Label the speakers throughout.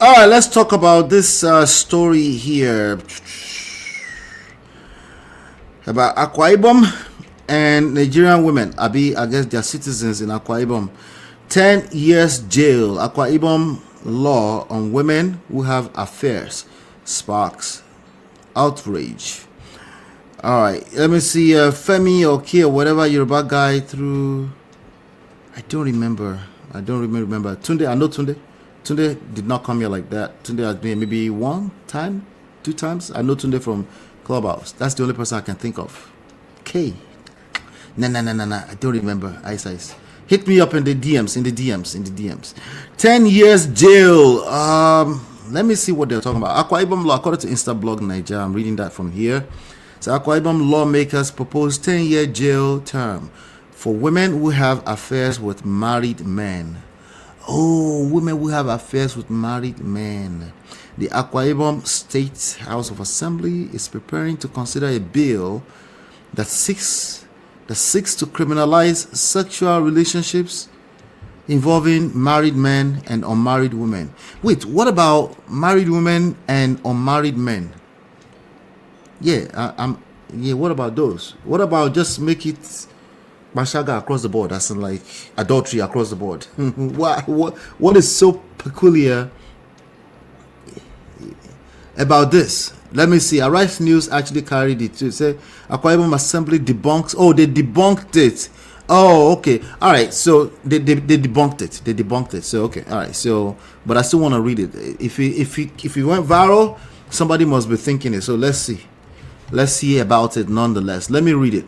Speaker 1: All right, let's talk about this story here about Akwa Ibom and Nigerian women. I guess they're citizens in Akwa Ibom. 10 years jail. Akwa Ibom law on women who have affairs sparks outrage. All right, let me see. Femi or Kia, whatever Yoruba guy through. I don't remember. Tunde, I know Tunde. Tunde did not come here like that. Tunde has been maybe one time, two times. I know Tunde from Clubhouse. That's the only person I can think of. K. Nah. I don't remember. Ice. Hit me up in the DMs. 10 years jail. Let me see what they're talking about. Akwa Ibom law, according to Instablog Nigeria, I'm reading that from here. So Akwa Ibom lawmakers propose 10-year jail term for women who have affairs with married men. Oh, women who have affairs with married men. The Akwa Ibom State House of Assembly is preparing to consider a bill that seeks to criminalize sexual relationships involving married men and unmarried women. Wait, what about married women and unmarried men? Yeah, what about those? What about just make it Mashaga across the board, as in like adultery across the board? What is so peculiar about this? Let me see. Arise News actually carried it too. Say Akwa Ibom Assembly debunks. Oh, they debunked it. Oh, okay. All right. So they debunked it. They debunked it. So okay. All right. So, but I still want to read it. If it went viral, somebody must be thinking it. So let's see. Let's see about it nonetheless. Let me read it.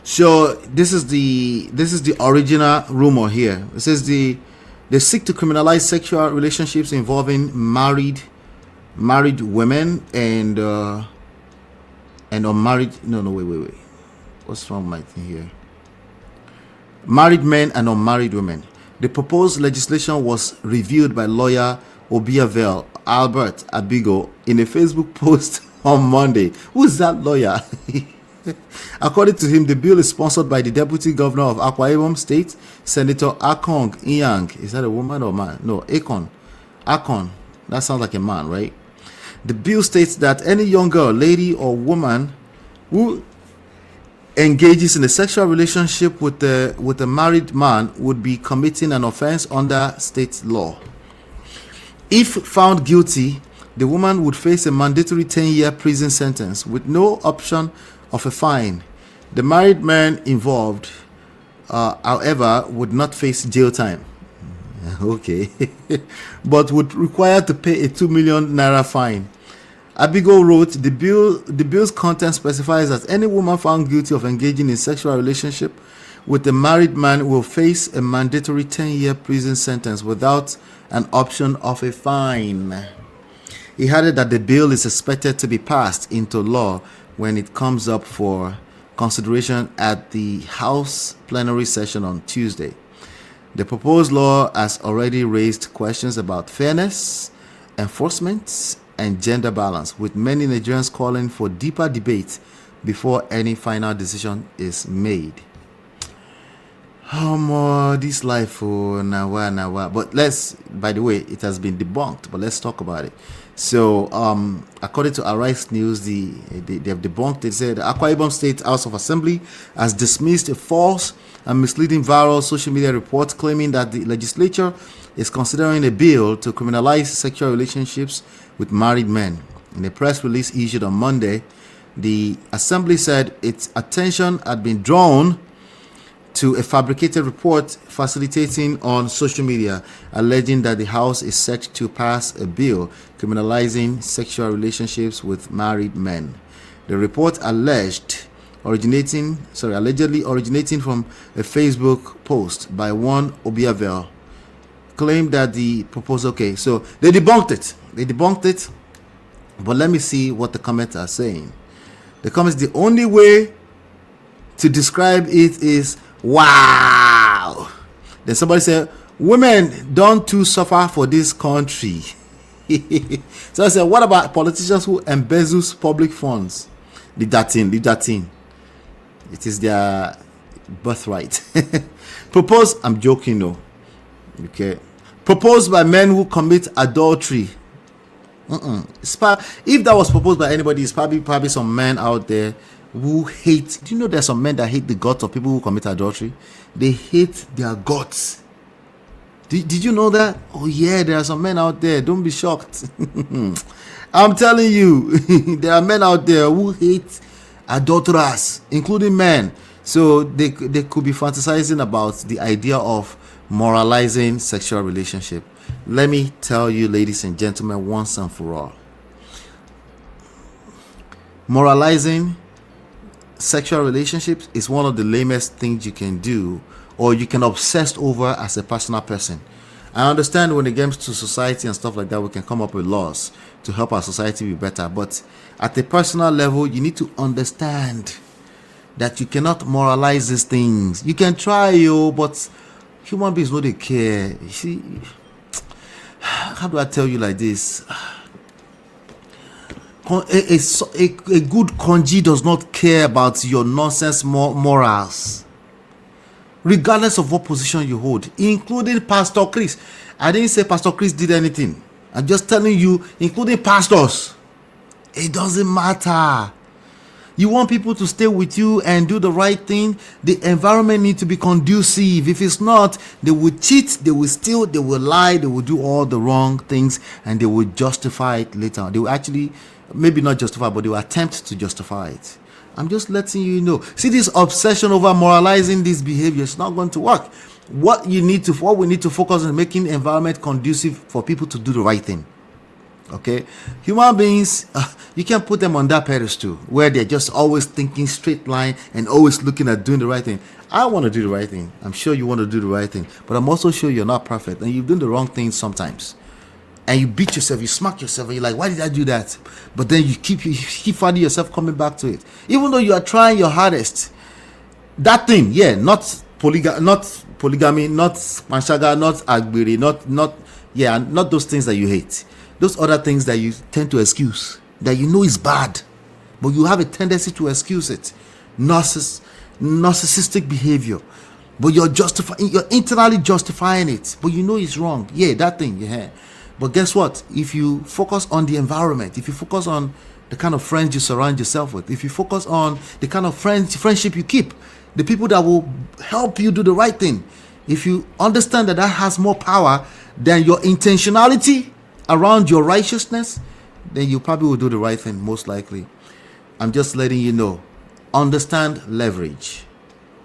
Speaker 1: So this is the original rumor here. It says they seek to criminalize sexual relationships involving married women and unmarried. No, wait. What's wrong with my thing here? Married men and unmarried women. The proposed legislation was reviewed by lawyer Obiavel Albert Abigo in a Facebook post on Monday. Who is that lawyer? According to him, the bill is sponsored by the Deputy Governor of Akwa Ibom State, Senator Akon Inyang. Is that a woman or man? No, Akon. That sounds like a man, right? The bill states that any young girl, lady, or woman who engages in a sexual relationship with a married man would be committing an offense under state law. If found guilty, the woman would face a mandatory 10-year prison sentence with no option of a fine. The married man involved, however, would not face jail time. Okay. But would require to pay a 2 million naira fine. Abigo wrote, the bill's content specifies that any woman found guilty of engaging in sexual relationship with a married man will face a mandatory 10-year prison sentence without an option of a fine. He added that the bill is expected to be passed into law when it comes up for consideration at the House plenary session on Tuesday. The proposed law has already raised questions about fairness, enforcement, and gender balance, with many Nigerians calling for deeper debate before any final decision is made. This life, nawa. But by the way, it has been debunked, but let's talk about it. So, according to Arise News, they have debunked. They said the Akwa Ibom State House of Assembly has dismissed a false and misleading viral social media report claiming that the legislature is considering a bill to criminalize sexual relationships with married men. In a press release issued on Monday, the Assembly said its attention had been drawn to a fabricated report facilitating on social media, alleging that the House is set to pass a bill criminalizing sexual relationships with married men. The report allegedly originating from a Facebook post by one Obiavel claimed that the proposal. Okay, so they debunked it. But let me see what the comments are saying. The comments: the only way to describe it is wow. Then somebody said, women don't too suffer for this country. So I said, what about politicians who embezzle public funds? Leave that in. It is their birthright. I'm joking though. Okay. Proposed by men who commit adultery. If that was proposed by anybody, it's probably some men out there who hate. Do you know there's some men that hate the guts of people who commit adultery? They hate their guts. Did you know that? Oh yeah, there are some men out there. Don't be shocked. I'm telling you, there are men out there who hate adulterers, including men. So they could be fantasizing about the idea of moralizing sexual relationship. Let me tell you, ladies and gentlemen, once and for all, moralizing sexual relationships is one of the lamest things you can do, or you can obsess over as a personal person. I understand when it comes to society and stuff like that, we can come up with laws to help our society be better. But at a personal level, you need to understand that you cannot moralize these things. You can try, but human beings know they care. You see, how do I tell you like this? A good conji does not care about your nonsense morals, regardless of what position you hold, including Pastor Chris. I didn't say Pastor Chris did anything. I'm just telling you, including pastors. It doesn't matter. You want people to stay with you and do the right thing. The environment needs to be conducive. If it's not, they will cheat, they will steal, they will lie, they will do all the wrong things, and they will justify it later. They will actually, maybe not justify, but they will attempt to justify it. I'm just letting you know. See, this obsession over moralizing this behavior is not going to work. What we need to focus on, making the environment conducive for people to do the right thing. Okay, human beings, you can't put them on that pedestal where they're just always thinking straight line and always looking at doing the right thing. I want to do the right thing. I'm sure you want to do the right thing, but I'm also sure you're not perfect and you've done the wrong thing sometimes. And you beat yourself, you smack yourself, and you're like, why did I do that? But then you keep finding yourself coming back to it, even though you are trying your hardest. That thing, yeah, not polygamy, not manshaga, not agbiri, not those things that you hate. Those other things that you tend to excuse, that you know is bad, but you have a tendency to excuse it. Narcissistic behavior, but you're internally justifying it, but you know it's wrong. Yeah, that thing, yeah. But guess what? If you focus on the environment, if you focus on the kind of friends you surround yourself with, if you focus on the kind of friendship you keep, the people that will help you do the right thing, if you understand that has more power than your intentionality around your righteousness, then you probably will do the right thing, most likely. I'm just letting you know. Understand leverage.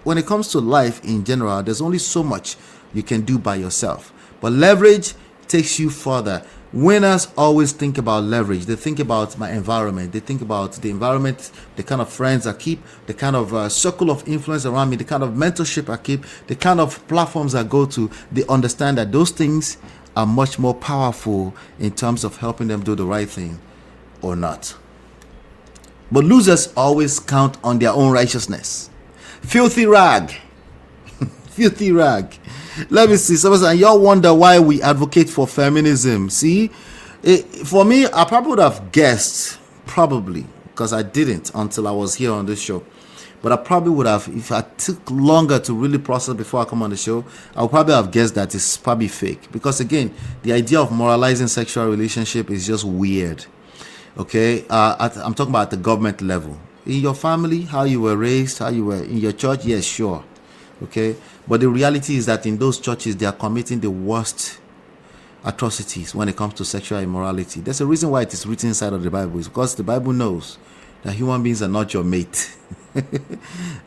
Speaker 1: When it comes to life in general, there's only so much you can do by yourself. But leverage takes you further. Winners always think about leverage. They think about my environment. They think about the environment, the kind of friends I keep, the kind of circle of influence around me, the kind of mentorship I keep, the kind of platforms I go to. They understand that those things are much more powerful in terms of helping them do the right thing or not. But losers always count on their own righteousness. Filthy rag. Filthy rag. Let me see. And y'all wonder why we advocate for feminism. See, for me, I probably would have guessed, because I didn't until I was here on this show. But I probably would have, if I took longer to really process before I come on the show, I would probably have guessed that it's probably fake. Because again, the idea of moralizing sexual relationship is just weird. Okay, I'm talking about at the government level. In your family, how you were raised, how you were in your church, yes, sure. Okay, but the reality is that in those churches, they are committing the worst atrocities when it comes to sexual immorality. There's a reason why it is written inside of the Bible. It's because the Bible knows that human beings are not your mate.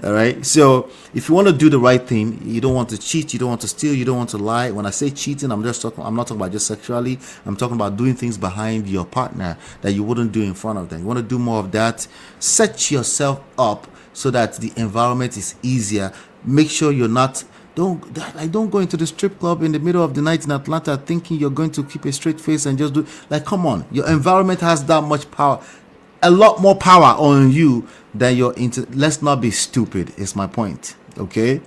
Speaker 1: All right, so if you want to do the right thing, you don't want to cheat, you don't want to steal, you don't want to lie. When I say cheating, I'm not talking about just sexually. I'm talking about doing things behind your partner that you wouldn't do in front of them. You want to do more of that. Set yourself up so that the environment is easier. Make sure you're not don't go into the strip club in the middle of the night in Atlanta thinking you're going to keep a straight face and just do, come on. Your environment has that much power, a lot more power on you than your let's not be stupid, is my point. Okay,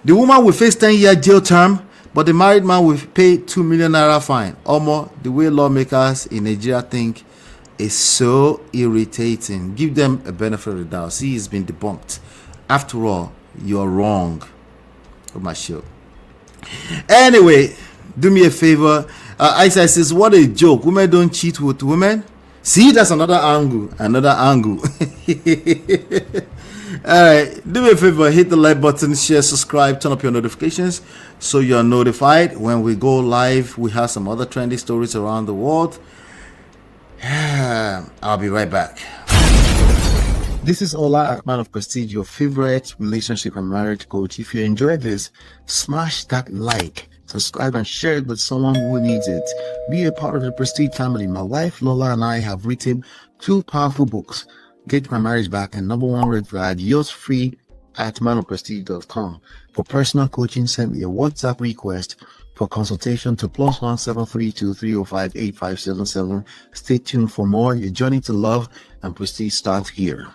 Speaker 1: the woman will face 10-year jail term, but the married man will pay 2 million naira fine. Almost the way lawmakers in Nigeria think is so irritating. Give them a benefit of the doubt. See, it's been debunked. After all, you're wrong. Oh, my show. Anyway, Do me a favor. Isaac says, what a joke. Women don't cheat with women. See, that's another angle. All right, do me a favor, hit the like button, share, subscribe, turn up your notifications so you're notified when we go live. We have some other trendy stories around the world. I'll be right back. This is Ola, Man of Prestige, your favorite relationship and marriage coach. If you enjoyed this, smash that like, subscribe, and share it with someone who needs it. Be a part of the Prestige family. My wife Lola and I have written 2 powerful books, Get My Marriage Back and Number 1 Red Flag. Yours free at manofprestige.com. For personal coaching, send me a WhatsApp request for consultation to +1 732 305 8577. Stay tuned for more. Your journey to love and prestige starts here.